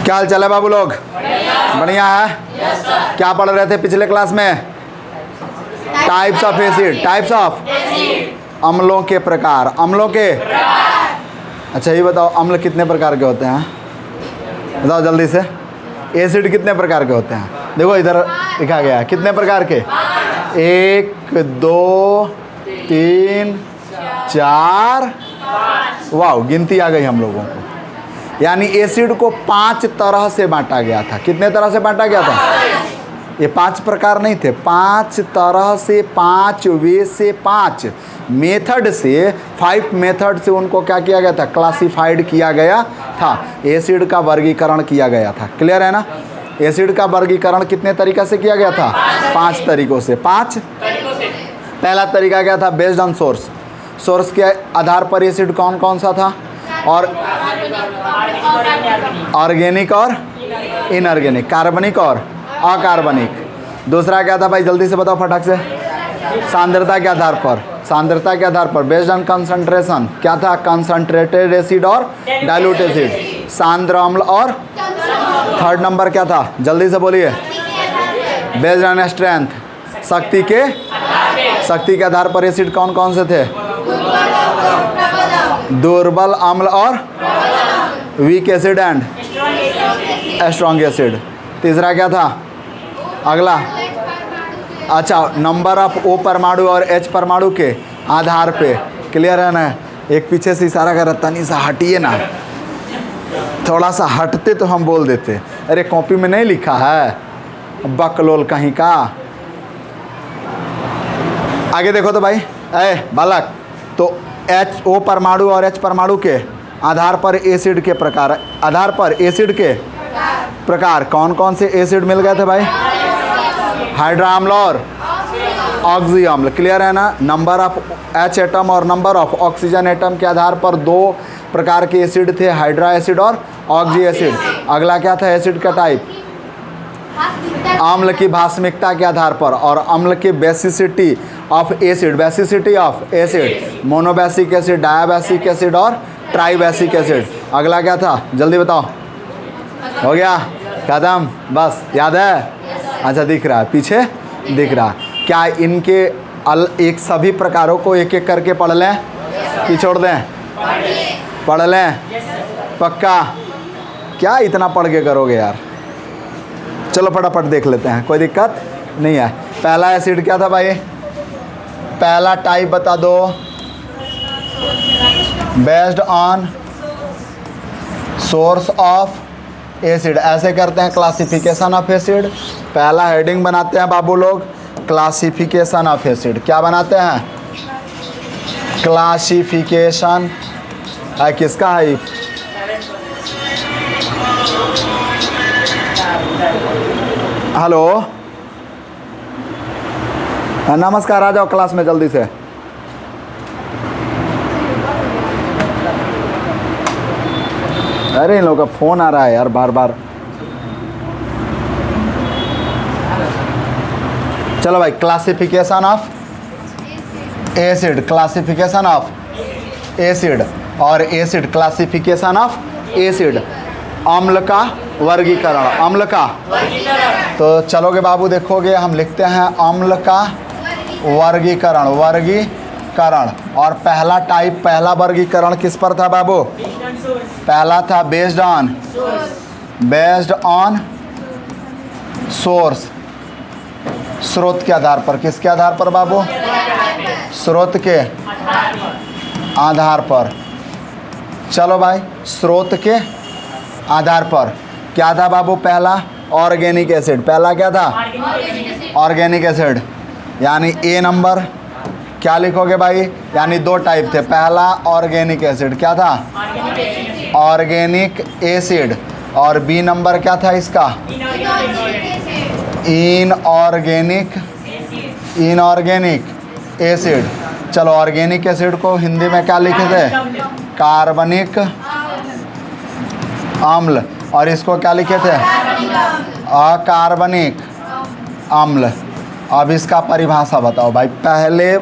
क्या हाल चाल है बाबू लोग? बढ़िया है। क्या पढ़ रहे थे पिछले क्लास में? Types of acid, types of अम्लों के प्रकार, अम्लों के। अच्छा ये बताओ, अम्ल कितने प्रकार के होते हैं? बताओ जल्दी से। एसिड कितने प्रकार के होते हैं? देखो इधर लिखा गया है कितने प्रकार के। 1 2 3 4, वाह गिनती आ गई हम लोगों को। यानी एसिड को 5 तरह से बांटा गया था। कितने तरह से बांटा गया था? ये 5 प्रकार नहीं थे, 5 तरह से, 5 वे से, 5 मेथड से, 5 मेथड से उनको क्या किया गया था? क्लासिफाइड किया गया था। एसिड का वर्गीकरण किया गया था। क्लियर है ना? एसिड का वर्गीकरण कितने तरीक़ा से किया गया था? 5 तरीक़ों से। 5 पहला तरीका क्या था? Based on source. सोर्स के आधार पर एसिड कौन कौन सा था? और ऑर्गेनिक और इनऑर्गेनिक, कार्बनिक और अकार्बनिक। दूसरा क्या था भाई? जल्दी से बताओ फटाक से। सांद्रता के आधार पर, सांद्रता के आधार पर बेस्ड ऑन कंसंट्रेशन। क्या था? कंसंट्रेटेड एसिड और डाइल्यूट एसिड, सांद्र अम्ल। और थर्ड नंबर क्या था? जल्दी से बोलिए। बेस्ड ऑन स्ट्रेंथ, शक्ति के आधार पर एसिड कौन कौन से थे? दुर्बल अम्ल और weak acid and strong acid. तीसरा क्या था? अगला, अच्छा, नंबर ऑफ O परमाणु और H परमाणु के आधार पे। क्लियर है ना? एक पीछे से इशारा कर रहा, तनी सा हटिए ना, थोड़ा सा हटते तो हम बोल देते। अरे कॉपी में नहीं लिखा है? बकलोल कहीं का। आगे देखो तो भाई, बालक, तो O परमाणु और H परमाणु के आधार पर एसिड के प्रकार, आधार पर एसिड के प्रकार कौन कौन से एसिड मिल गए थे भाई? हाइड्रा अम्ल और ऑक्सी अम्ल। क्लियर है ना? नंबर ऑफ H एटम और नंबर ऑफ ऑक्सीजन एटम के आधार पर 2 प्रकार के एसिड थे, हाइड्रा एसिड और ऑक्सी एसिड। अगला क्या था? एसिड का टाइप, अम्ल की भास्मिकता के आधार पर, और अम्ल की basicity of acid, basicity of acid, monobasic acid, dibasic acid और ट्राइबेसिक एसिड। अगला क्या था? जल्दी बताओ। हो गया खत्म? बस याद है? अच्छा दिख रहा है, पीछे दिख रहा है। क्या इनके एक सभी प्रकारों को एक एक करके पढ़ लें कि छोड़ दें? पढ़ लें पक्का? क्या इतना पढ़ के करोगे यार? चलो फटाफट देख लेते हैं, कोई दिक्कत नहीं है। पहला एसिड क्या था भाई? पहला टाइप बता दो। Based on source of acid, ऐसे करते हैं क्लासिफिकेशन ऑफ एसिड। पहला हेडिंग बनाते हैं बाबू लोग, क्लासिफिकेशन ऑफ एसिड। क्या बनाते हैं? क्लासिफिकेशन है किसका है? हेलो, नमस्कार, आ जाओ क्लास में जल्दी से। अरे इन लोगों का फ़ोन आ रहा है यार बार बार। चलो भाई, classification of acid, classification of acid और एसिड, क्लासिफिकेशन ऑफ एसिड। अम्ल का वर्गीकरण, अम्ल का। तो चलोगे बाबू, देखोगे हम लिखते हैं अम्ल का वर्गीकरण, वर्गीकरण। और पहला टाइप, पहला वर्गीकरण किस पर था बाबू? पहला था based on, based on source, स्रोत के आधार पर। किसके आधार पर बाबू? स्रोत के आधार पर। चलो भाई, स्रोत के आधार पर क्या था बाबू? पहला ऑर्गेनिक एसिड। पहला क्या था? Organic acid. यानी ए नंबर क्या लिखोगे भाई? यानी 2 टाइप थे। पहला ऑर्गेनिक एसिड, क्या था? Organic acid. और बी नंबर क्या था इसका? Inorganic, inorganic acid. चलो, ऑर्गेनिक एसिड को हिंदी में क्या लिखे थे? कार्बनिक अम्ल। और इसको क्या लिखे थे? अकार्बनिक अम्ल। अब इसका परिभाषा बताओ भाई। पहले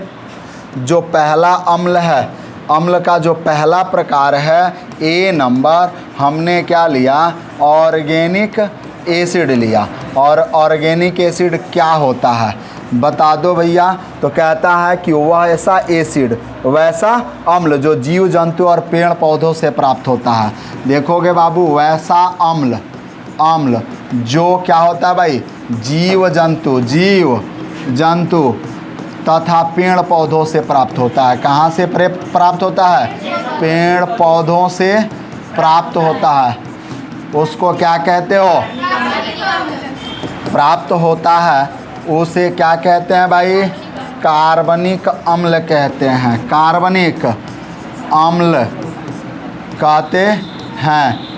जो पहला अम्ल है, अम्ल का जो पहला प्रकार है ए नंबर, हमने क्या लिया, ऑर्गेनिक एसिड लिया। और ऑर्गेनिक एसिड क्या होता है बता दो भैया। तो कहता है कि वह ऐसा एसिड, वैसा अम्ल जो जीव जंतु और पेड़ पौधों से प्राप्त होता है। देखोगे बाबू, वैसा अम्ल जो क्या होता है भाई, जीव जंतु तथा पेड़ पौधों से प्राप्त होता है। कहाँ से प्राप्त होता है, पेड़ पौधों से प्राप्त होता है। उसको क्या कहते हो, प्राप्त होता है उसे क्या कहते हैं भाई, कार्बनिक अम्ल कहते हैं। कार्बनिक अम्ल कहते हैं।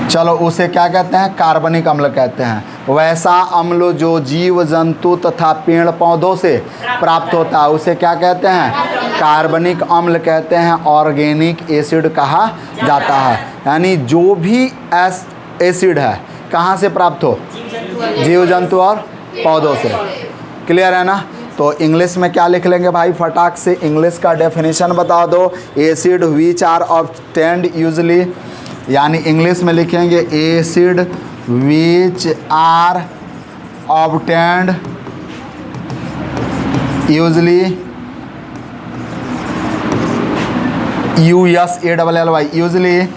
चलो उसे क्या कहते हैं, कार्बनिक अम्ल कहते हैं। वैसा अम्ल जो जीव जंतु तथा पेड़ पौधों से प्राप्त होता है उसे क्या कहते हैं, कार्बनिक अम्ल कहते हैं। ऑर्गेनिक एसिड कहा जाता है। यानी जो भी एसिड है कहाँ से प्राप्त हो, जीव जंतु और पौधों से। क्लियर है ना। तो इंग्लिश में क्या लिख लेंगे भाई, फटाक से इंग्लिश का डेफिनेशन बता दो। Acid which are obtained usually, यानी इंग्लिश में लिखेंगे acid which are obtained usually, USALLY, usually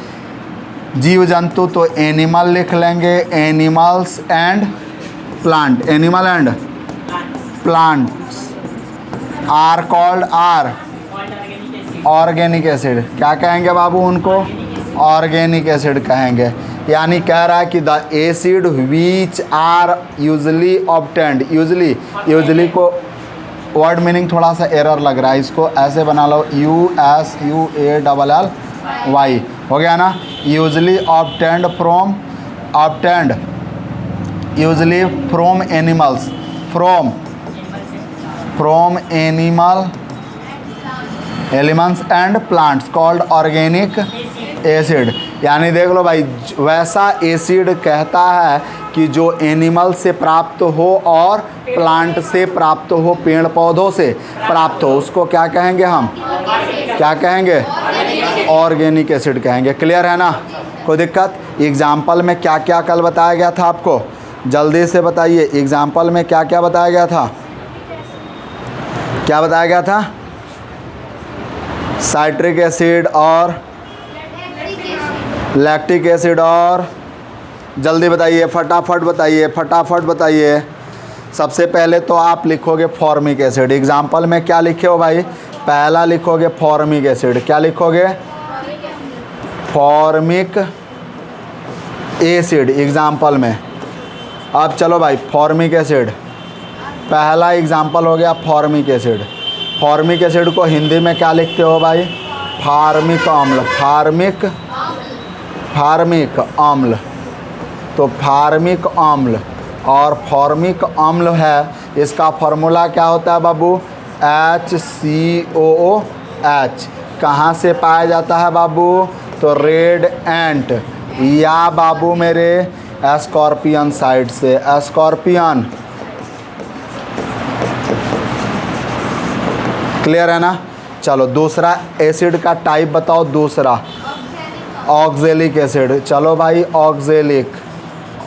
जीव जंतु। तो एनिमल लिख लेंगे, animals and plant, animal and plants are called, are organic acid. क्या कहेंगे बाबू उनको, ऑर्गेनिक एसिड कहेंगे। यानी कह रहा है कि the acid which are usually obtained, usually को वर्ड मीनिंग थोड़ा सा एरर लग रहा है, इसको ऐसे बना लो USUALLY, हो गया ना। Usually obtained usually from animals, from animal elements and plants called organic acid. यानी देख लो भाई, वैसा एसिड कहता है कि जो एनिमल से प्राप्त हो और प्लांट से प्राप्त हो, पेड़ पौधों से प्राप्त हो, उसको क्या कहेंगे हम, क्या कहेंगे, ऑर्गेनिक एसिड कहेंगे। क्लियर है ना। कोई दिक्कत। एग्जाम्पल में क्या क्या कल बताया गया था आपको, जल्दी से बताइए। एग्जाम्पल में क्या क्या बताया गया था, क्या बताया गया था, साइट्रिक एसिड और लैक्टिक एसिड, और जल्दी बताइए, फटाफट बताइए। सबसे पहले तो आप लिखोगे फॉर्मिक एसिड। एग्जाम्पल में क्या लिखे हो भाई, पहला लिखोगे फॉर्मिक एसिड। क्या लिखोगे, फॉर्मिक एसिड एग्जाम्पल में। अब चलो भाई, फॉर्मिक एसिड पहला एग्जाम्पल हो गया, फॉर्मिक एसिड। फॉर्मिक एसिड को हिंदी में क्या लिखते हो भाई, फार्मिक अम्ल, फार्मिक अम्ल। तो फार्मिक अम्ल और फॉर्मिक अम्ल है, इसका फार्मूला क्या होता है बाबू, HCOOH। कहाँ से पाया जाता है बाबू, तो रेड एंट या बाबू मेरे स्कॉर्पियन साइड से, स्कॉर्पियन। क्लियर है ना। चलो दूसरा एसिड का टाइप बताओ, दूसरा ऑक्जेलिक एसिड। चलो भाई,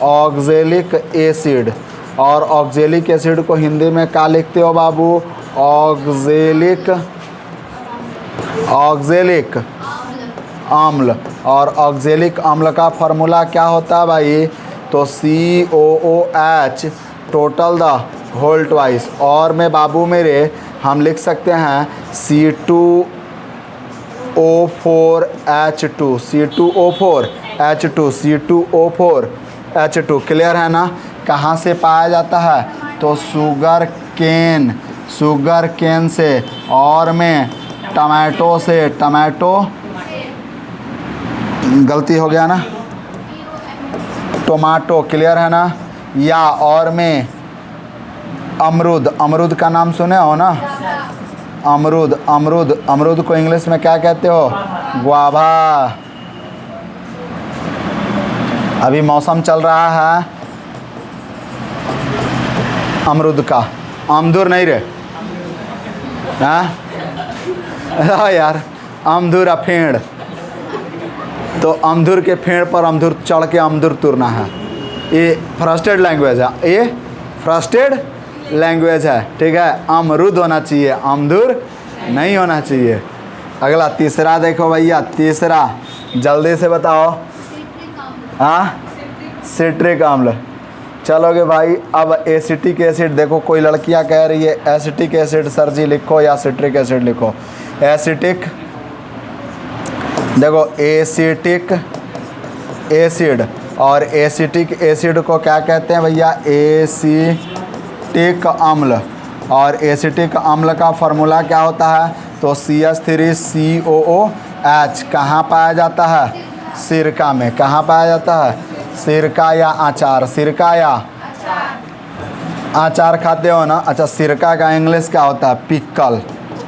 ऑक्जेलिक एसिड। और ऑक्जेलिक एसिड को हिंदी में क्या लिखते हो बाबू, ऑक्जेलिक अम्ल। और ऑक्जेलिक अम्ल का फार्मूला क्या होता है भाई, तो COOH total the whole twice. और में बाबू मेरे हम लिख सकते हैं C2O4H2, C2O4H2। क्लियर है ना। कहाँ से पाया जाता है, तो शुगर केन से। और में टमाटो से, गलती हो गया ना, टोमाटो। क्लियर है ना। या और में अमरूद का नाम सुने हो ना, अमरूद को इंग्लिश में क्या कहते हो, ग्वाभा। अभी मौसम चल रहा है अमरूद का, अमदूर नहीं रे, हाँ हाँ यार, अमधुर अफेड़, तो अमधुर के फेड़ पर अमधुर चढ़ के अमधुर तुरना है। ये फ्रस्टेड लैंग्वेज है, ये फ्रस्टेड लैंग्वेज है, ठीक है। अमरुद होना चाहिए, अमधुर नहीं होना चाहिए। अगला तीसरा देखो भैया, तीसरा जल्दी से बताओ। हाँ, सिट्रिक अम्ल। चलोगे भाई, अब एसिटिक एसिड देखो, कोई लड़कियां कह रही है एसिटिक एसिड सर जी लिखो या सिट्रिक एसिड लिखो। एसिटिक, देखो एसिटिक एसिड और एसिटिक एसिड को क्या कहते हैं भैया? एसिटिक अम्ल। और एसिटिक अम्ल का फार्मूला क्या होता है? तो CH3COOH। कहाँ पाया जाता है? सिरका में। कहाँ पाया जाता है? सिरका या अचार? सिरका या अचार खाते हो ना? अच्छा, सिरका का इंग्लिश क्या होता है? पिकल।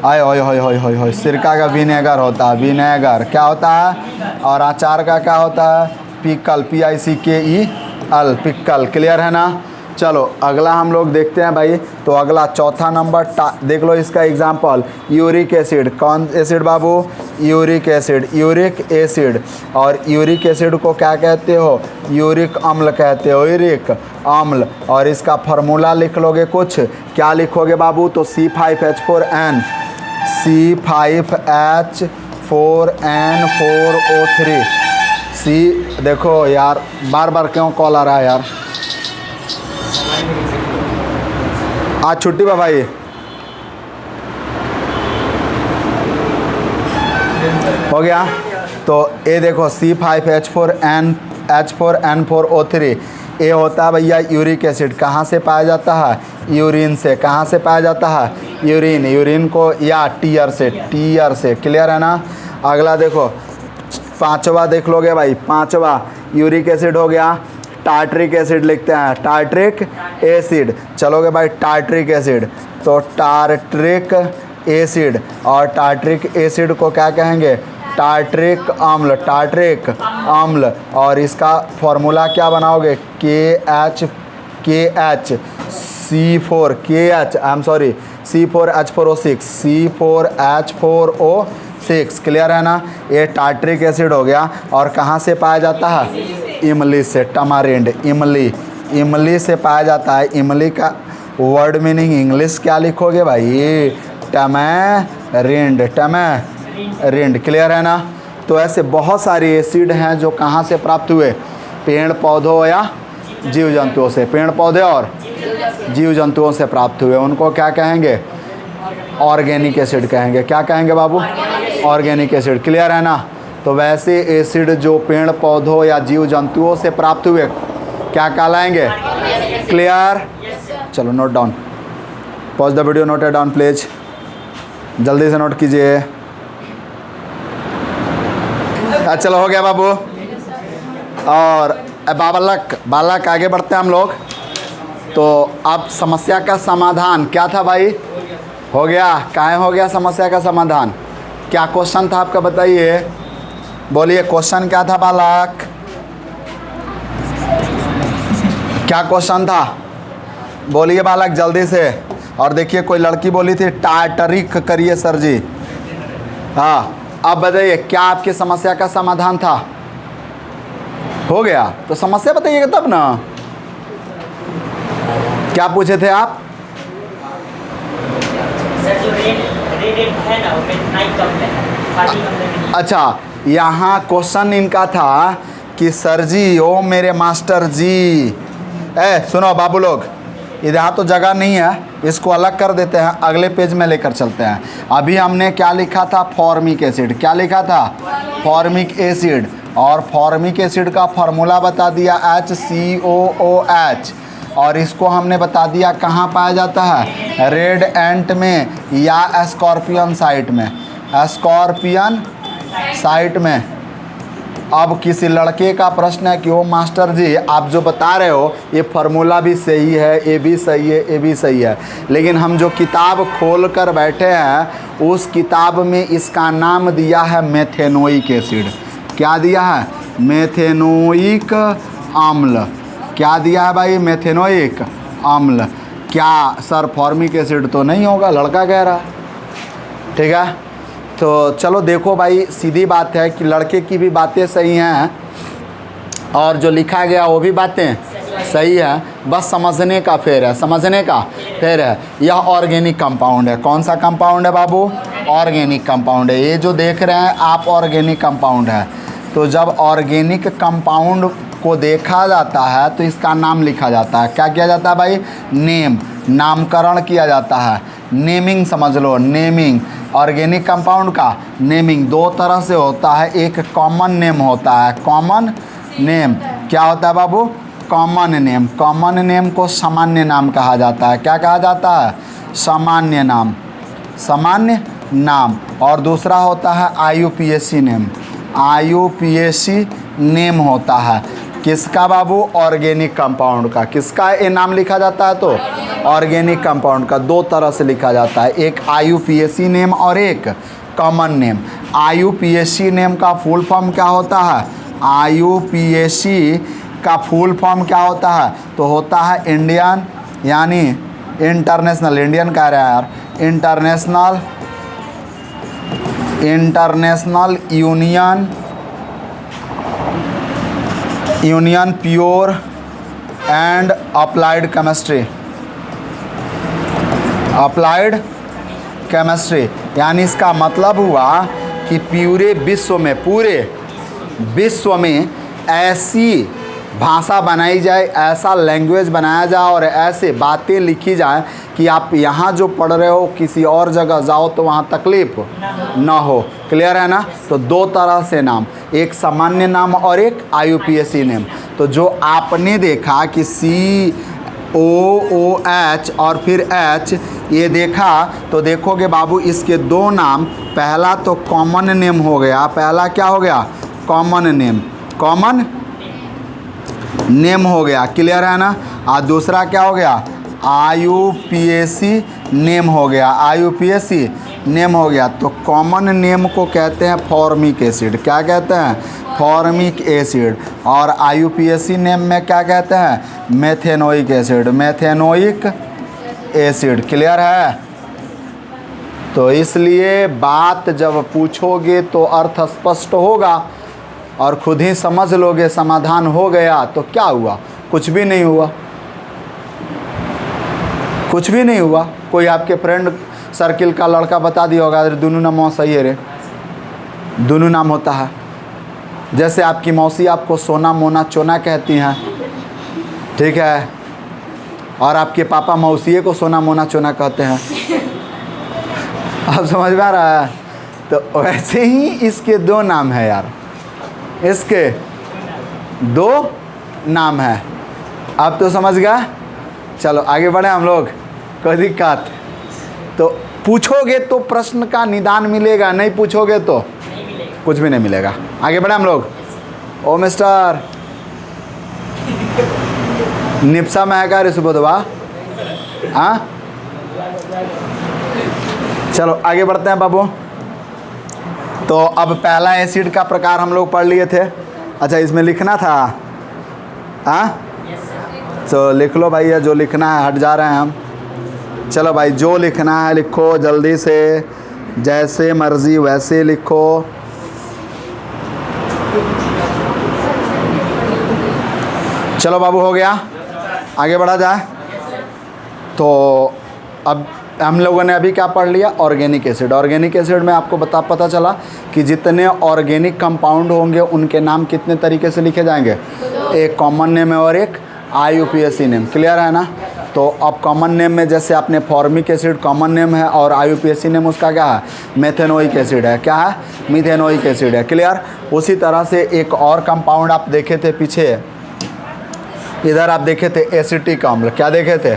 आय होय होय होय होय होय। सिरका का विनेगर होता है, विनेगर क्या होता है? और अचार का क्या होता है? Pickle, PICKEL, pickle. क्लियर है ना? चलो अगला हम लोग देखते हैं भाई। तो अगला चौथा नंबर देख लो इसका एग्जाम्पल, यूरिक एसिड। कौन एसिड बाबू? Uric acid, uric acid. और यूरिक एसिड को क्या कहते हो? यूरिक अम्ल कहते हो, यूरिक अम्ल। और इसका फार्मूला लिख लोगे कुछ, क्या लिखोगे बाबू? तो C5H4N, C5H4N4O3। सी, देखो यार बार बार क्यों कॉल आ रहा है यार? आज छुट्टी बा भाई। हो गया? तो ये देखो C5H4N4O3, ये होता है भैया यूरिक एसिड। कहाँ से पाया जाता है? यूरिन से। कहाँ से पाया जाता है? यूरिन। यूरिन को या टीयर से, टीयर से। क्लियर है ना? अगला देखो, पांचवा देख लोगे भाई। पांचवा यूरिक एसिड हो गया। टार्ट्रिक एसिड लिखते हैं, टार्ट्रिक एसिड। चलोगे भाई, टार्ट्रिक एसिड। तो टार्ट्रिक एसिड, और टार्ट्रिक एसिड को क्या कहेंगे? टार्ट्रिक अम्ल, टार्ट्रिक अम्ल। और इसका फॉर्मूला क्या बनाओगे? C4H4O6, C4H4O6। क्लियर है ना? ये टार्ट्रिक एसिड हो गया। और कहाँ से पाया जाता है? इमली से, टमारिंड, इमली। इमली से पाया जाता है। इमली का वर्ड मीनिंग इंग्लिश क्या लिखोगे भाई? टमारिंड, टमारिंड। क्लियर है ना? तो ऐसे बहुत सारे एसिड हैं जो कहाँ से प्राप्त हुए? पेड़ पौधों या जीव जंतुओं से। पेड़ पौधे और जीव जंतुओं से प्राप्त हुए, उनको क्या कहेंगे? ऑर्गेनिक एसिड कहेंगे। क्या कहेंगे बाबू? Organic acid. क्लियर है ना? तो वैसे एसिड जो पेड़ पौधों या जीव जंतुओं से प्राप्त हुए क्या कहलाएंगे? क्लियर? चलो note down, pause the video, note down please, जल्दी से नोट कीजिए। चलो हो गया बाबू। और बालक आगे बढ़ते हैं हम लोग। तो अब समस्या का समाधान क्या था भाई? हो गया। काहे हो गया समस्या का समाधान? क्या क्वेश्चन था आपका बताइए? बोलिए क्वेश्चन क्या था बालक? क्या क्वेश्चन था? बोलिए बालक जल्दी से। और देखिए कोई लड़की बोली थी टार्टरिक करिए सर जी। हाँ, अब बताइए क्या आपकी समस्या का समाधान था? हो गया। तो समस्या बताइएगा तब ना। क्या पूछे थे आप? अच्छा, यहाँ क्वेश्चन इनका था कि सर जी, ओ मेरे मास्टर जी। सुनो बाबू लोग, इधर तो जगह नहीं है, इसको अलग कर देते हैं, अगले पेज में लेकर चलते हैं। अभी हमने क्या लिखा था? Formic acid. क्या लिखा था? Formic acid. और फॉर्मिक एसिड का फार्मूला बता दिया HCOOH। और इसको हमने बता दिया कहाँ पाया जाता है? रेड एंट में या स्कॉर्पियन साइट में, स्कॉर्पियन साइट में। अब किसी लड़के का प्रश्न है कि ओ मास्टर जी, आप जो बता रहे हो ये फार्मूला भी सही है, ये भी सही है, ये भी सही है, लेकिन हम जो किताब खोल कर बैठे हैं उस किताब में इसका नाम दिया है मेथेनोइक एसिड। क्या दिया है? मेथेनोइक अम्ल। क्या दिया है भाई? मेथेनोइक अम्ल। क्या सर फॉर्मिक एसिड तो नहीं होगा? लड़का कह रहा। ठीक है, तो चलो देखो भाई, सीधी बात है कि लड़के की भी बातें सही हैं और जो लिखा गया वो भी बातें सही है, बस समझने का फेर है, समझने का फेर है। यह ऑर्गेनिक कंपाउंड है। कौन सा कंपाउंड है बाबू? ऑर्गेनिक कंपाउंड है। ये जो देख रहे हैं आप ऑर्गेनिक कंपाउंड है। तो जब ऑर्गेनिक कंपाउंड को देखा जाता है तो इसका नाम लिखा जाता है। क्या किया जाता है भाई? नेम, नामकरण किया जाता है। नेमिंग समझ लो, नेमिंग। ऑर्गेनिक कंपाउंड का नेमिंग दो तरह से होता है। एक कॉमन नेम होता है, कॉमन नेम। क्या होता है बाबू? Common name. कॉमन नेम को सामान्य नाम कहा जाता है। क्या कहा जाता है? सामान्य नाम, सामान्य नाम। और दूसरा होता है IUPAC नेम। IUPAC नेम होता है किसका बाबू? ऑर्गेनिक कंपाउंड का। किसका ये नाम लिखा जाता है? तो ऑर्गेनिक कंपाउंड का दो तरह से लिखा जाता है, एक IUPAC नेम और एक कॉमन नेम। IUPAC नेम का फुल फॉर्म क्या होता है? IUPAC का फुल फॉर्म क्या होता है? तो होता है इंडियन, यानी इंटरनेशनल, इंडियन कह रहा है यार, international union pure and applied chemistry. Applied chemistry यानी इसका मतलब हुआ कि पूरे विश्व में ऐसी भाषा बनाई जाए, ऐसा लैंग्वेज बनाया जाए और ऐसे बातें लिखी जाए कि आप यहाँ जो पढ़ रहे हो किसी और जगह जाओ तो वहाँ तकलीफ ना हो। क्लियर है ना? तो दो तरह से नाम, एक सामान्य नाम और एक IUPAC नेम। तो जो आपने देखा कि COOH और फिर H ये देखा, तो देखोगे बाबू इसके दो नाम, पहला तो कॉमन नेम हो गया। पहला क्या हो गया? कॉमन नेम, कॉमन नेम हो गया। क्लियर है ना? और दूसरा क्या हो गया? IUPAC नेम हो गया। IUPAC नेम हो गया। तो कॉमन नेम को कहते हैं फॉर्मिक एसिड। क्या कहते हैं? Formic acid. और IUPAC नेम में क्या कहते हैं? Methanoic acid, methanoic acid. Clear है? तो इसलिए बात जब पूछोगे तो अर्थ स्पष्ट होगा और खुद ही समझ लोगे, समाधान हो गया तो क्या हुआ? कुछ भी नहीं हुआ, कुछ भी नहीं हुआ। कोई आपके फ्रेंड सर्किल का लड़का बता दिया होगा, अरे दोनों नाम सही है रे, दोनों नाम होता है। जैसे आपकी मौसी आपको सोना मोना चोना कहती हैं, ठीक है, और आपके पापा मौसिए को सोना मोना चोना कहते हैं। आप समझ में आ रहा है? तो वैसे ही इसके दो नाम है यार, इसके दो नाम है। अब तो समझ गया? चलो आगे बढ़े हम लोग, कोई दिक्कत? तो पूछोगे तो प्रश्न का निदान मिलेगा, नहीं पूछोगे तो कुछ भी नहीं मिलेगा। आगे बढ़े हम लोग। ओ मिस्टर निप्सा में है क्या सुबोधवा? हाँ, चलो आगे बढ़ते हैं बाबू। तो अब पहला एसिड का प्रकार हम लोग पढ़ लिए थे। अच्छा, इसमें लिखना था? हाँ, तो लिख लो भाई, जो लिखना है, हट जा रहे हैं हम। चलो भाई, जो लिखना है लिखो जल्दी से, जैसे मर्जी वैसे लिखो। चलो बाबू, हो गया, आगे बढ़ा जाए। तो अब हम लोगों ने अभी क्या पढ़ लिया? Organic acid. ऑर्गेनिक एसिड में आपको पता चला कि जितने ऑर्गेनिक कंपाउंड होंगे उनके नाम कितने तरीके से लिखे जाएंगे? एक कॉमन नेम है और एक IUPAC नेम। क्लियर है ना? तो अब कॉमन नेम में जैसे आपने फॉर्मिक एसिड कॉमन नेम है और IUPAC नेम उसका क्या है? मेथेनोइक एसिड है। क्या है? मिथेनोइक एसिड है। क्लियर? उसी तरह से एक और कंपाउंड आप देखे थे पीछे, इधर आप देखे थे एसिटिक अम्ल। क्या देखे थे?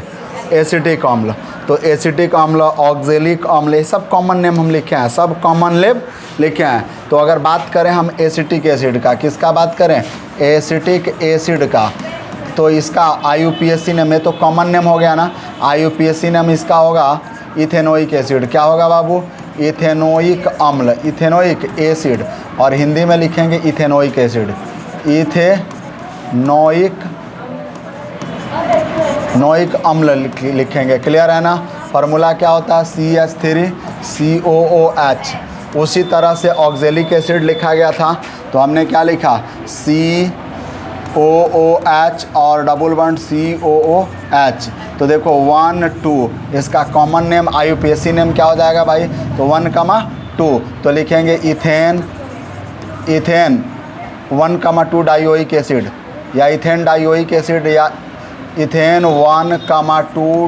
एसिटिक अम्ल। तो एसिटिक अम्ल, ऑक्जेलिक अम्ल, ये सब कॉमन नेम हम लिखे हैं, सब कॉमन नेम लिखे हैं। तो अगर बात करें हम एसिटिक एसिड का, किसका बात करें? एसिटिक एसिड का, तो इसका IUPAC नेम है, तो कॉमन नेम हो गया ना। IUPAC नेम इसका होगा इथेनोइक एसिड। क्या होगा बाबू? इथेनोइक अम्ल, इथेनोइक एसिड। और हिंदी में लिखेंगे इथेनोइक एसिड, इथेनोइक अम्ल लिखेंगे। क्लियर है ना? फार्मूला क्या होता है? CH3COOH। उसी तरह से ऑक्जेलिक एसिड लिखा गया था, तो हमने क्या लिखा COOH और डबल बॉन्ड COOH। तो देखो 1 2, इसका कॉमन नेम IUPAC नेम क्या हो जाएगा भाई, तो 1,2, तो लिखेंगे इथेन 1,2 डाइओइक एसिड, या इथेन डाइओइक एसिड, या इथेन 1,2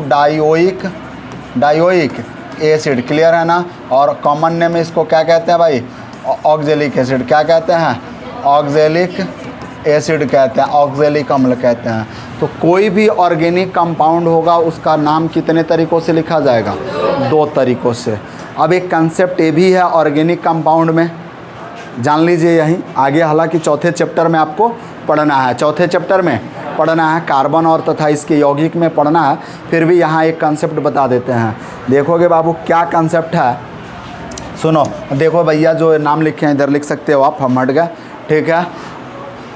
डाइओइक एसिड। क्लियर है ना। और कॉमन नेम इसको क्या कहते हैं भाई, ऑक्जेलिक एसिड। क्या कहते हैं, ऑक्जेलिक एसिड कहते हैं, ऑक्जेलिक अम्ल कहते हैं। तो कोई भी ऑर्गेनिक कंपाउंड होगा उसका नाम कितने तरीक़ों से लिखा जाएगा, 2 तरीक़ों से। अब एक कंसेप्ट ये भी है ऑर्गेनिक कंपाउंड में, जान लीजिए यहीं आगे, हालांकि चौथे चैप्टर में आपको पढ़ना है, चौथे चैप्टर में पढ़ना है, कार्बन और तथा इसके यौगिक में पढ़ना है। फिर भी यहाँ एक कंसेप्ट बता देते हैं, देखोगे बाबू क्या कंसेप्ट है, सुनो। देखो भैया जो नाम लिखे हैं इधर लिख सकते हो आप, हम हट गए, ठीक है।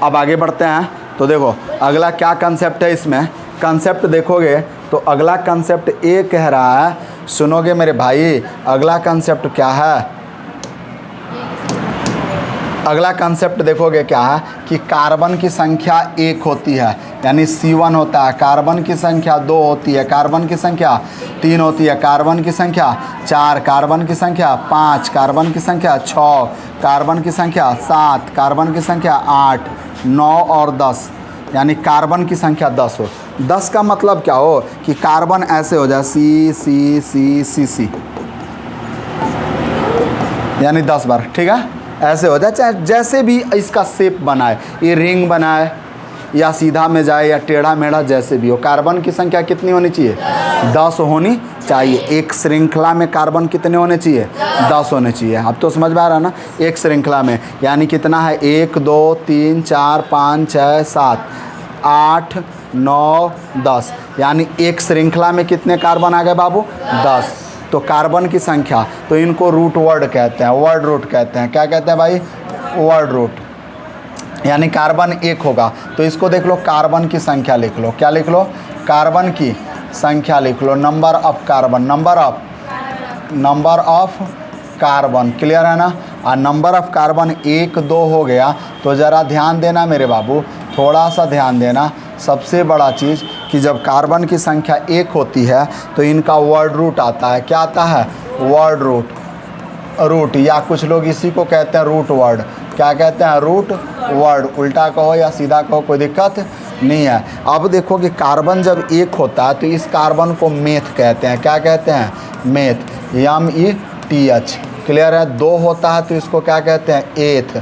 अब आगे बढ़ते हैं, तो देखो अगला क्या कंसेप्ट है इसमें। कंसेप्ट देखोगे तो अगला कंसेप्ट ये कह रहा है, सुनोगे मेरे भाई, अगला कंसेप्ट क्या है, अगला कंसेप्ट देखोगे क्या है कि कार्बन की संख्या 1 होती है, यानी C1 होता है, कार्बन की संख्या 2 होती है, कार्बन की संख्या 3 होती है, कार्बन की संख्या 4, कार्बन की संख्या 5, कार्बन की संख्या 6, कार्बन की संख्या 7, कार्बन की संख्या 8, 9 और 10, यानी कार्बन की संख्या 10 हो। 10 का मतलब क्या हो कि कार्बन ऐसे हो जाए C, यानी 10 बार, ठीक है, ऐसे हो जाए, चाहे जैसे भी इसका शेप बनाए, ये रिंग बनाए या सीधा में जाए या टेढ़ा मेढ़ा, जैसे भी हो। कार्बन की संख्या कितनी होनी चाहिए, 10 होनी चाहिए। एक श्रृंखला में कार्बन कितने होने चाहिए, 10 होने चाहिए। अब तो समझ में आ रहा है ना, एक श्रृंखला में यानी कितना है, 1 2 3 4 5 6 7 8 9 10, यानी एक श्रृंखला में कितने कार्बन आ गए बाबू, 10। तो कार्बन की संख्या, तो इनको रूट वर्ड कहते हैं, वर्ड रूट कहते हैं। क्या कहते हैं भाई, वर्ड रूट, यानी कार्बन 1 होगा। तो इसको देख लो, कार्बन की संख्या लिख लो, क्या लिख लो, कार्बन की संख्या लिख लो, number of carbon, number of carbon. Clear है ना। और नंबर ऑफ कार्बन 1 2 हो गया, तो ज़रा ध्यान देना मेरे बाबू, थोड़ा सा ध्यान देना। सबसे बड़ा चीज़ कि जब कार्बन की संख्या 1 होती है तो इनका वर्ड रूट आता है। क्या आता है, वर्ड रूट, या कुछ लोग इसी को कहते हैं रूट वर्ड। क्या कहते हैं, रूट वर्ड। उल्टा कहो या सीधा कहो, कोई दिक्कत नहीं है। अब देखो कि कार्बन जब 1 होता है तो इस कार्बन को मेथ कहते हैं। क्या कहते हैं, मेथ, METH। क्लियर है। 2 होता है तो इसको क्या कहते हैं, एथ,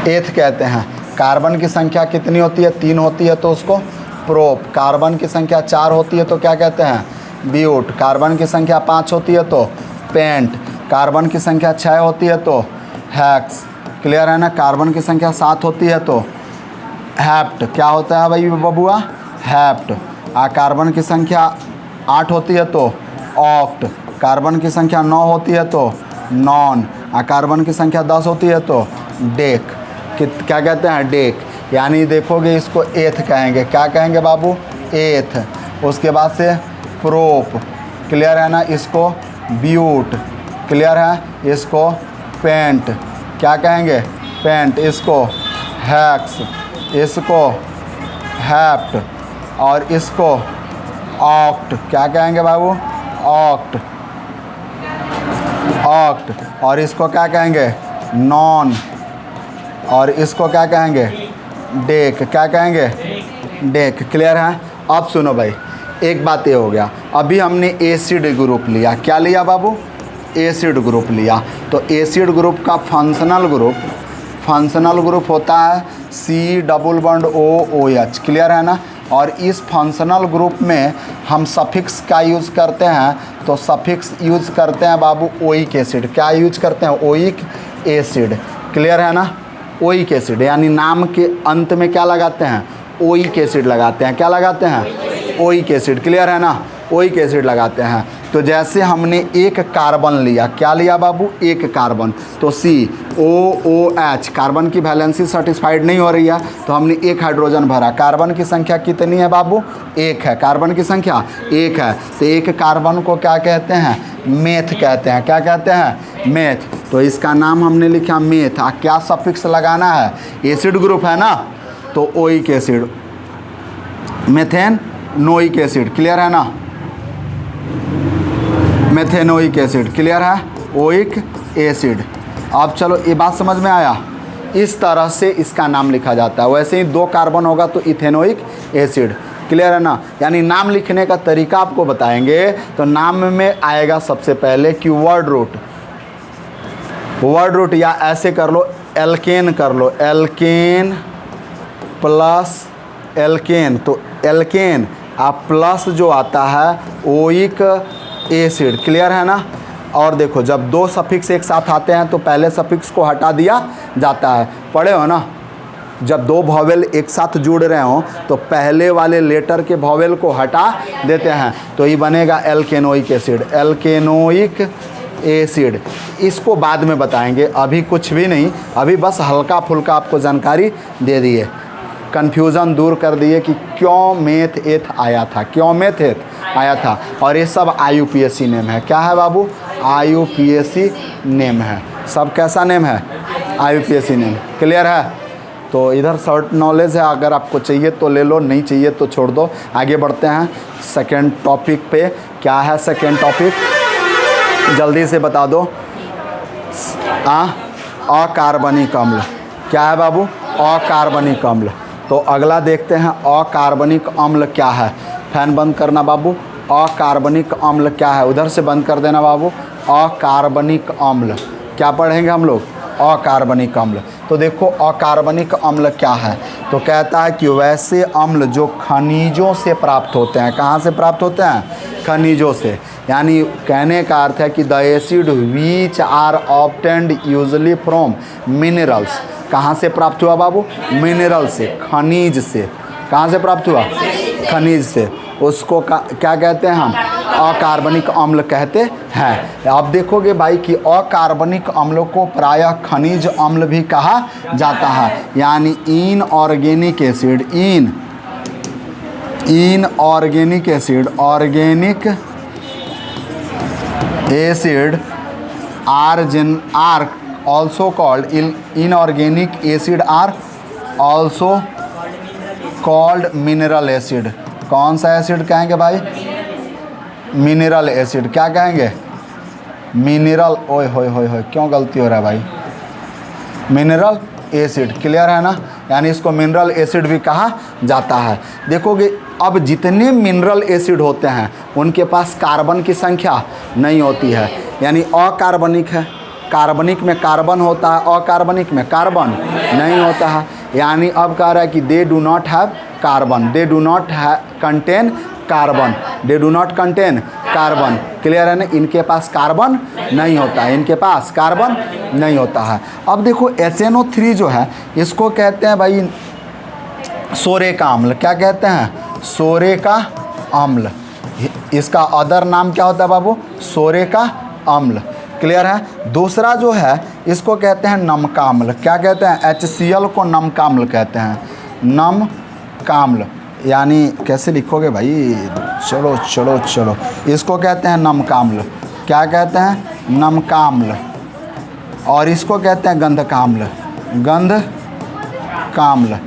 एथ कहते हैं। कार्बन की संख्या कितनी होती है, 3 होती है तो उसको प्रोप। कार्बन की संख्या 4 होती है तो क्या कहते हैं, ब्यूट। कार्बन की संख्या 5 होती है तो पेंट। कार्बन की संख्या 6 होती है तो हेक्स। क्लियर है ना। कार्बन की संख्या 7 होती है तो हैप्ट। क्या होता है भाई बबुआ, हैप्ट। कार्बन की संख्या 8 होती है तो ऑक्ट। कार्बन की संख्या 9 होती है तो नॉन। कार्बन की संख्या 10 होती है तो डेक। क्या कहते हैं, डेक। यानी देखोगे इसको एथ कहेंगे। क्या कहेंगे बाबू, एथ। उसके बाद से प्रोप। क्लियर है ना। इसको ब्यूट। क्लियर है। इसको पेंट। क्या कहेंगे, पेंट। इसको हैक्स। इसको हैप्ट। और इसको ऑक्ट। क्या कहेंगे बाबू, ऑक्ट। और इसको क्या कहेंगे, नॉन। और इसको क्या कहेंगे, डेक। क्या कहेंगे, डेक। क्लियर है। अब सुनो भाई, एक बात ये हो गया, अभी हमने एसिड ग्रुप लिया। क्या लिया बाबू, एसिड ग्रुप लिया। तो एसिड ग्रुप का फंक्शनल ग्रुप होता है COOH। क्लियर है ना। और इस फंक्शनल ग्रुप में हम सफिक्स क्या यूज़ करते हैं, तो सफिक्स यूज़ करते हैं बाबू ओइक एसिड। क्या यूज करते हैं, ओइक एसिड। क्लियर है ना। ओइक एसिड यानी नाम के अंत में क्या लगाते हैं, ओइक एसिड लगाते हैं। क्या लगाते हैं, ओइक एसिड। क्लियर है ना, ओइक एसिड लगाते हैं। तो जैसे हमने एक कार्बन लिया, क्या लिया बाबू, एक कार्बन, तो COOH कार्बन की वैलेंसी सेटिस्फाइड नहीं हो रही है, तो हमने एक हाइड्रोजन भरा। कार्बन की संख्या कितनी है बाबू, एक है, कार्बन की संख्या एक है, तो एक कार्बन को क्या कहते हैं, मेथ कहते हैं। क्या कहते हैं, मेथ। तो इसका नाम हमने लिखा मेथ। क्या सफिक्स लगाना है, एसिड ग्रुप है ना, तो oic acid, methane oic acid, clear है ना, मेथेनोइक एसिड, क्लियर है, ओइक एसिड। अब चलो ये बात समझ में आया, इस तरह से इसका नाम लिखा जाता है। वैसे ही 2 कार्बन होगा तो इथेनोइक एसिड, क्लियर है ना। यानी नाम लिखने का तरीका आपको बताएंगे। तो नाम में आएगा सबसे पहले कि वर्ड रूट, या ऐसे कर लो, एल्केन कर लो, एल्केन प्लस एल्केन, तो एल्केन आप प्लस जो आता है ओइक एसिड, क्लियर है ना। और देखो जब 2 सफिक्स एक साथ आते हैं तो पहले सफिक्स को हटा दिया जाता है, पढ़े हो ना। जब 2 वॉवेल एक साथ जुड़ रहे हो तो पहले वाले लेटर के वॉवेल को हटा देते हैं, तो ये बनेगा एल्केनोइक एसिड, एल्केनोइक एसिड। इसको बाद में बताएंगे, अभी कुछ भी नहीं, अभी बस हल्का फुल्का आपको जानकारी दे दिए, कन्फ्यूज़न दूर कर दिए कि क्यों मेथ एथ आया था, क्यों मेथ एथ आया था। और ये सब IUPAC नेम है। क्या है बाबू, IUPAC नेम है, सब कैसा नेम है, IUPAC नेम, क्लियर है। तो इधर शॉर्ट नॉलेज है, अगर आपको चाहिए तो ले लो, नहीं चाहिए तो छोड़ दो। आगे बढ़ते हैं सेकेंड टॉपिक पे। क्या है सेकेंड टॉपिक, जल्दी से बता दो। अकार्बनिक अम्ल, क्या है बाबू, अकार्बनिक अम्ल। तो अगला देखते हैं अकार्बनिक अम्ल क्या है। फैन बंद करना बाबू, अकार्बनिक अम्ल क्या है, उधर से बंद कर देना बाबू। अकार्बनिक अम्ल क्या पढ़ेंगे हम लोग, अकार्बनिक अम्ल। तो देखो अकार्बनिक अम्ल क्या है, तो कहता है कि वैसे अम्ल जो खनिजों से प्राप्त होते हैं। कहाँ से प्राप्त होते हैं, खनिजों से। यानी कहने का अर्थ है कि the acid which are obtained usually from minerals. कहाँ से प्राप्त हुआ बाबू, मिनरल से, खनिज से। कहाँ से प्राप्त हुआ, खनिज से। उसको क्या कहते हैं हम, अकार्बनिक अम्ल कहते हैं। आप देखोगे भाई कि अकार्बनिक अम्लों को प्रायः खनिज अम्ल भी कहा जाता है। यानी inorganic acid, inorganic acid, organic acid are also called inorganic acid are also called mineral acid। कौन सा एसिड कहेंगे भाई, मिनरल एसिड। क्या कहेंगे, मिनरल, ओए होए होए होए क्यों गलती हो रहा है भाई, मिनरल एसिड, क्लियर है ना। यानी इसको मिनरल एसिड भी कहा जाता है। देखोगे अब जितने मिनरल एसिड होते हैं उनके पास कार्बन की संख्या नहीं होती है। यानी अकार्बनिक है, कार्बनिक में कार्बन होता है, अकार्बनिक में कार्बन नहीं होता है। यानी अब कह रहा है कि they do not have carbon, they do not contain carbon, they do not contain carbon, clear है ना। इनके पास कार्बन नहीं होता है, इनके पास कार्बन नहीं होता है। अब देखो HNO3 जो है इसको कहते हैं भाई सोरे का अम्ल। क्या कहते हैं, सोरे का अम्ल। इसका अदर नाम क्या होता है बाबू, सोरे का अम्ल, क्लियर है। दूसरा जो है इसको कहते हैं नमकाम्ल। क्या कहते हैं, HCl को नमकाम्ल कहते हैं, नमकाम्ल। यानी कैसे लिखोगे भाई, चलो चलो चलो, इसको कहते हैं नमकाम्ल। क्या कहते हैं, नमकाम्ल। और इसको कहते हैं गंधकाम्ल, गंधकाम्ल,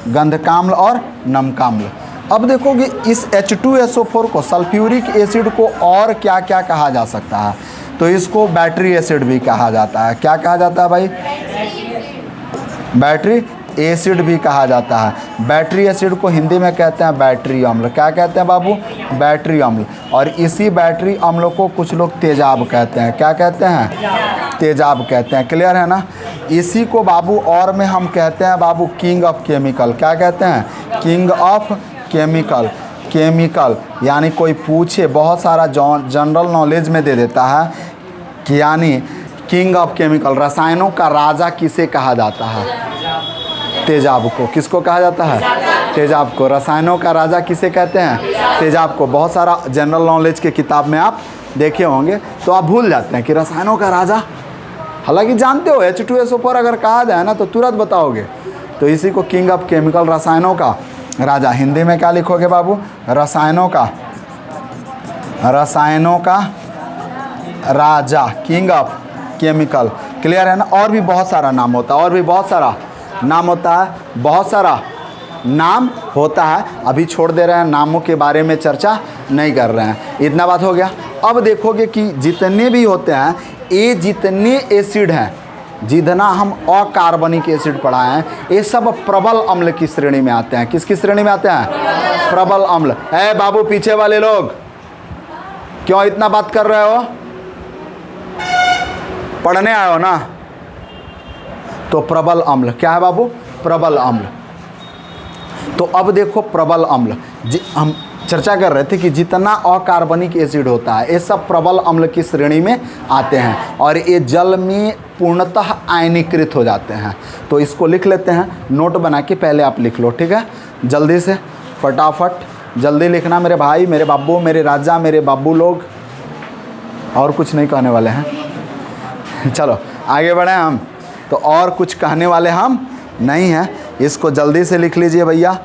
गंधकाम्ल और नमकाम्ल। अब देखोगे इस H2SO4 को, सल्फ्यूरिक एसिड को और क्या क्या कहा जा सकता है, तो इसको बैटरी एसिड भी कहा जाता है। क्या कहा जाता है भाई, बैटरी एसिड भी कहा जाता है। बैटरी एसिड को हिंदी में कहते हैं बैटरी अम्ल। क्या कहते हैं बाबू, बैटरी अम्ल। और इसी बैटरी अम्ल को कुछ लोग तेजाब कहते हैं। क्या कहते हैं, तेजाब कहते हैं, क्लियर है ना। इसी को बाबू और में हम कहते हैं बाबू किंग ऑफ केमिकल। क्या कहते हैं, किंग ऑफ केमिकल। केमिकल यानी कोई पूछे, बहुत सारा जनरल नॉलेज में दे देता है कि यानी किंग ऑफ केमिकल, रसायनों का राजा किसे कहा जाता है, तेजाब को। किसको कहा जाता है, तेजाब को। रसायनों का राजा किसे कहते हैं, तेजाब को। बहुत सारा जनरल नॉलेज के किताब में आप देखे होंगे तो आप भूल जाते हैं कि रसायनों का राजा। हालांकि जानते हो H2SO4 अगर कहा जाए ना तो तुरंत बताओगे। तो इसी को किंग ऑफ केमिकल, रसायनों का राजा। हिंदी में क्या लिखोगे बाबू? रसायनों का राजा, किंग ऑफ केमिकल। क्लियर है ना? और भी बहुत सारा नाम होता है, और भी बहुत सारा नाम होता है, बहुत सारा नाम होता है। अभी छोड़ दे रहे हैं, नामों के बारे में चर्चा नहीं कर रहे हैं। इतना बात हो गया। अब देखोगे कि जितने भी होते हैं, ये जितने एसिड हैं, जितना हम अकार्बनिक एसिड पढ़ाए हैं, ये सब प्रबल अम्ल की श्रेणी में आते हैं। किसकी श्रेणी में आते हैं? प्रबल अम्ल। है बाबू, पीछे वाले लोग क्यों इतना बात कर रहे हो? पढ़ने आए हो ना? तो प्रबल अम्ल क्या है बाबू? प्रबल अम्ल। तो अब देखो प्रबल अम्ल, हम चर्चा कर रहे थे कि जितना अकार्बनिक एसिड होता है ये सब प्रबल अम्ल की श्रेणी में आते हैं और ये जल में पूर्णतः आयनीकृत हो जाते हैं। तो इसको लिख लेते हैं, नोट बना के पहले आप लिख लो, ठीक है? जल्दी से, फटाफट जल्दी लिखना मेरे भाई, मेरे बाबू, मेरे राजा, मेरे बाबू लोग। और कुछ नहीं कहने वाले हैं, चलो आगे बढ़ें हम। तो और कुछ कहने वाले हम नहीं हैं। इसको जल्दी से लिख लीजिए भैया,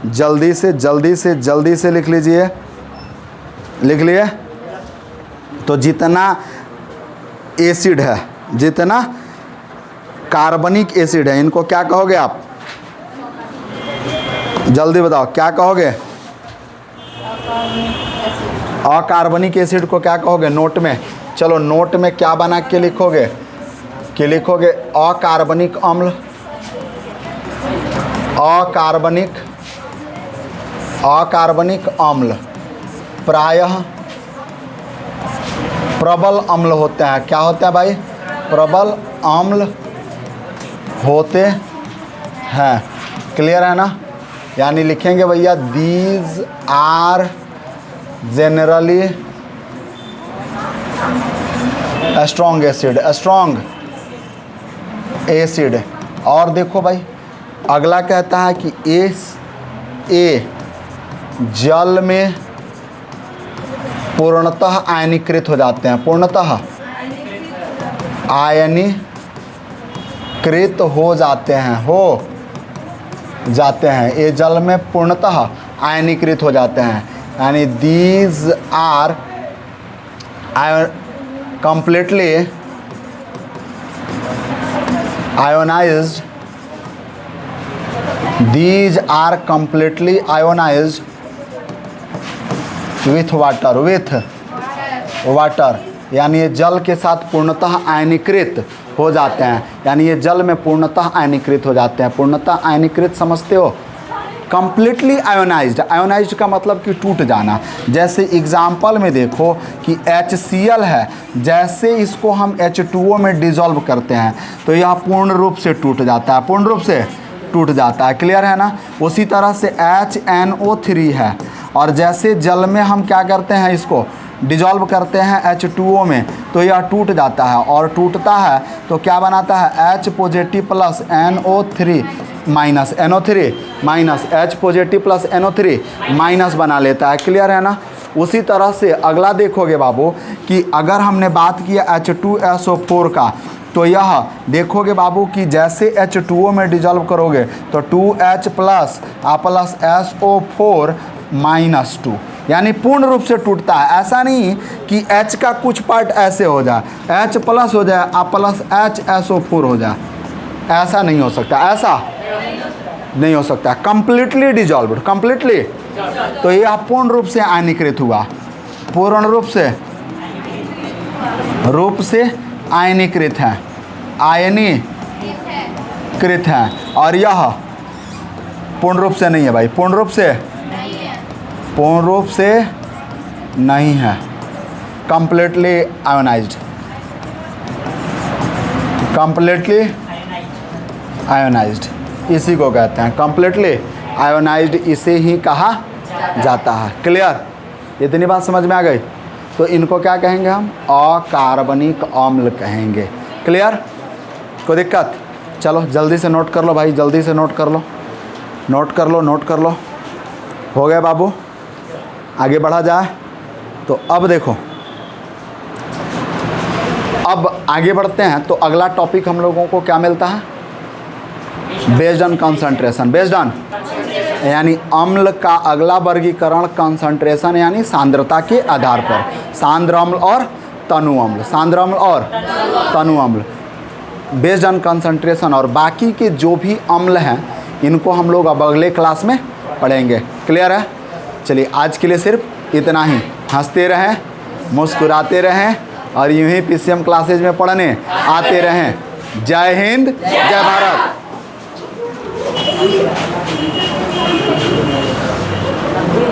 जल्दी से जल्दी से जल्दी से लिख लीजिए। लिख लिए? तो जितना एसिड है, जितना कार्बनिक एसिड है, इनको क्या कहोगे आप? जल्दी बताओ क्या कहोगे? अकार्बनिक एसिड को क्या कहोगे नोट में? चलो नोट में क्या बना के लिखोगे? कि लिखोगे अकार्बनिक अम्ल, अकार्बनिक अम्ल प्रायः प्रबल अम्ल होते हैं। क्या होते हैं भाई? प्रबल अम्ल होते हैं। क्लियर है ना? यानी लिखेंगे भैया, these are generally strong acid, strong acid. और देखो भाई अगला कहता है कि ए जल में पूर्णतः आयनीकृत हो जाते हैं, पूर्णतः आयनीकृत हो जाते हैं, ये जल में पूर्णतः आयनीकृत हो जाते हैं। यानी these are completely ionized, these are completely ionized with water, यानी ये जल के साथ पूर्णतः आयनीकृत हो जाते हैं। यानी ये जल में पूर्णतः आयनीकृत हो जाते हैं। पूर्णतः आयनीकृत समझते हो? Completely ionised. आयोनाइज्ड का मतलब कि टूट जाना। जैसे एग्जाम्पल में देखो कि HCl है, जैसे इसको हम H2O में डिज़ोल्व करते हैं तो यह पूर्ण रूप से टूट जाता है, पूर्ण रूप से टूट जाता है। क्लियर है ना? उसी तरह से HNO3 है, और जैसे जल में हम क्या करते हैं, इसको डिज़ोल्व करते हैं H2O में तो यह टूट जाता है, और टूटता है तो क्या बनाता है? H positive plus NO3 minus NO3 minus H positive plus NO3 minus बना लेता है। क्लियर है ना? उसी तरह से अगला देखोगे बाबू कि अगर हमने बात किया H2SO4 का, तो यह देखोगे बाबू कि जैसे H2O में डिज़ोल्व करोगे तो 2H प्लस SO4 माइनस 2, यानी पूर्ण रूप से टूटता है। ऐसा नहीं कि H का कुछ पार्ट ऐसे हो जाए, H प्लस हो जाए प्लस HSO4 हो जाए, ऐसा नहीं हो सकता, ऐसा नहीं हो सकता। Completely dissolved, completely. तो यह पूर्ण रूप से आयनीकृत हुआ, पूर्ण रूप से आयनीकृत है, आयनीकृत है। और यह पूर्ण रूप से नहीं है भाई, पूर्ण रूप से नहीं है, कंप्लीटली आयोनाइज्ड, कंप्लीटली आयोनाइज्ड इसी को कहते हैं, कंप्लीटली आयोनाइज्ड इसे ही कहा जाता है। क्लियर? इतनी बात समझ में आ गई? तो इनको क्या कहेंगे हम? अकार्बनिक अम्ल कहेंगे। क्लियर? कोई दिक्कत? चलो जल्दी से नोट कर लो भाई, जल्दी से नोट कर लो, नोट कर लो, नोट कर लो। हो गया बाबू? आगे बढ़ा जाए। तो अब देखो अब आगे बढ़ते हैं तो अगला टॉपिक हम लोगों को क्या मिलता है? Based on concentration. Based on यानी अम्ल का अगला वर्गीकरण कंसंट्रेशन यानी सांद्रता के आधार पर। सांद्र अम्ल और तनु अम्ल, सांद्र अम्ल और तनु अम्ल बेस्ड ऑन कंसंट्रेशन। और बाकी के जो भी अम्ल हैं इनको हम लोग अब अगले क्लास में पढ़ेंगे। क्लियर है? चलिए आज के लिए सिर्फ इतना ही। हंसते रहें, मुस्कुराते रहें और यूं ही पीसीएम क्लासेज में पढ़ने आते रहें। जय हिंद, जय भारत।